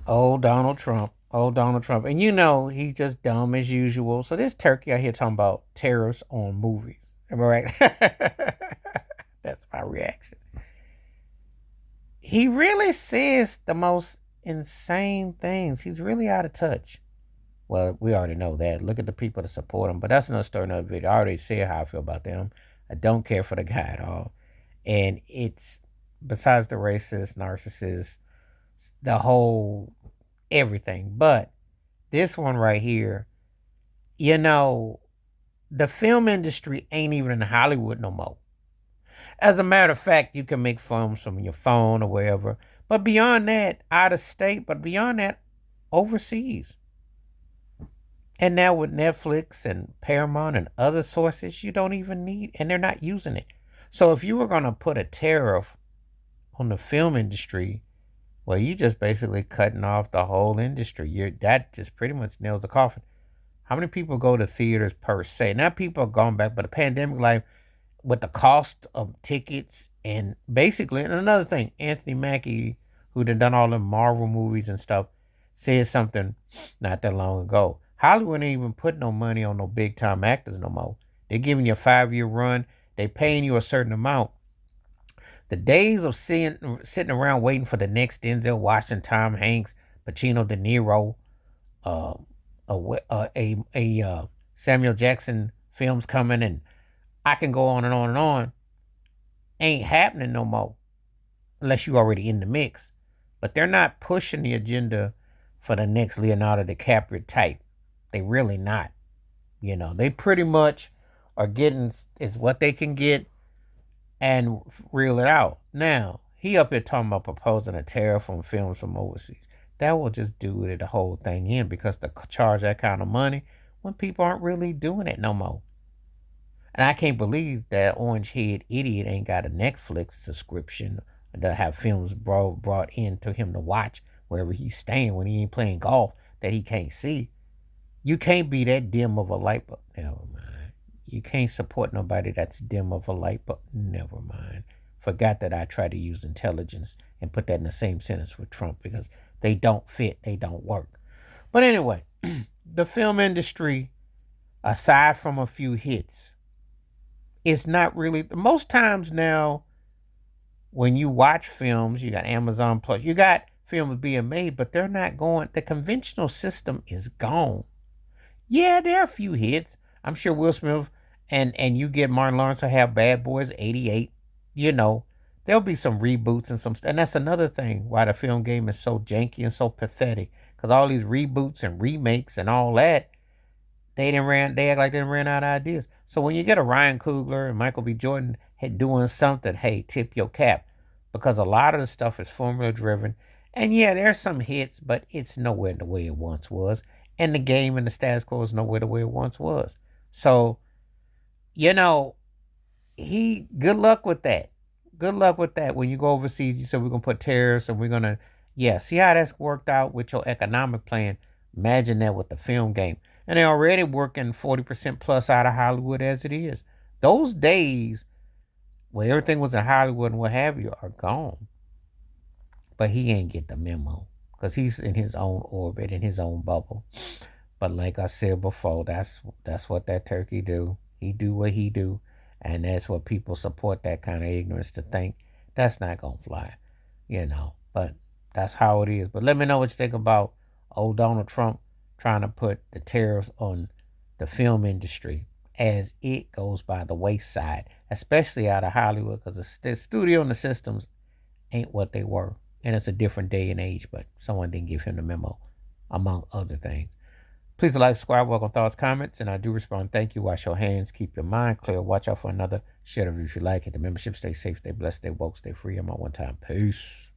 Old Donald Trump. Old Donald Trump. And you know he's just dumb as usual. So this turkey out here talking about tariffs on movies. Am I right? That's my reaction. He really says the most insane things. He's really out of touch. Well, we already know that. Look at the people that support him. But that's another story, another video. I already said how I feel about them. I don't care for the guy at all. And it's besides the racist, narcissist, the whole everything. But this one right here, you know, the film industry ain't even in Hollywood no more. As a matter of fact, you can make films from your phone or wherever. But beyond that, out of state, but beyond that, overseas. And now with Netflix and Paramount and other sources, you don't even need, and they're not using it. So if you were going to put a tariff on the film industry, well, you just basically cutting off the whole industry. That just pretty much nails the coffin. How many people go to theaters per se? Now people are going back, but the pandemic life with the cost of tickets and basically, and another thing, Anthony Mackie, who done all the Marvel movies and stuff, said something not that long ago. Hollywood ain't even putting no money on no big time actors no more. They're giving you a 5-year run. They paying you a certain amount. The days of sitting around waiting for the next Denzel Washington, Tom Hanks, Pacino, De Niro, uh, Samuel Jackson films coming, and I can go on and on and on, ain't happening no more unless you already in the mix. But they're not pushing the agenda for the next Leonardo DiCaprio type. They really not. You know, they pretty much are getting is what they can get and reel it out. Now, he up here talking about proposing a tariff on films from overseas. That will just do the whole thing in because to charge that kind of money when people aren't really doing it no more. And I can't believe that orange head idiot ain't got a Netflix subscription to have films brought in to him to watch wherever he's staying when he ain't playing golf that he can't see. You can't be that dim of a light bulb. Never mind. You can't support nobody that's dim of a light bulb. Never mind. Forgot that I tried to use intelligence and put that in the same sentence with Trump because they don't fit. They don't work. But anyway, the film industry, aside from a few hits, it's not really most times now when you watch films, you got Amazon Plus, you got films being made, but they're not going, the conventional system is gone. Yeah, there are a few hits. I'm sure Will Smith and you get Martin Lawrence to have Bad Boys 88. You know, there'll be some reboots and and that's another thing why the film game is so janky and so pathetic. Because all these reboots and remakes and all that, they act like they ran out of ideas. So when you get a Ryan Coogler and Michael B. Jordan doing something, hey, tip your cap. Because a lot of the stuff is formula driven. And yeah, there's some hits, but it's nowhere the way it once was. And the game and the status quo is nowhere the way it once was. So, you know, good luck with that. Good luck with that. When you go overseas, you said we're gonna put tariffs and we're gonna see how that's worked out with your economic plan. Imagine that with the film game. And they're already working 40% plus out of Hollywood as it is. Those days where everything was in Hollywood and what have you are gone. But he ain't get the memo because he's in his own orbit, in his own bubble. But like I said before, that's what that turkey do. He do what he do, and that's what people support that kind of ignorance to think that's not gonna fly, you know. But that's how it is. But let me know what you think about old Donald Trump trying to put the tariffs on the film industry as it goes by the wayside, especially out of Hollywood, because the studio and the systems ain't what they were. And it's a different day and age, but someone didn't give him the memo, among other things. Please like, subscribe, welcome thoughts, comments, and I do respond. Thank you. Wash your hands. Keep your mind clear. Watch out for another. Share the review if you like it. The membership. Stay safe, stay blessed, stay woke, stay free. I'm on one time. Peace.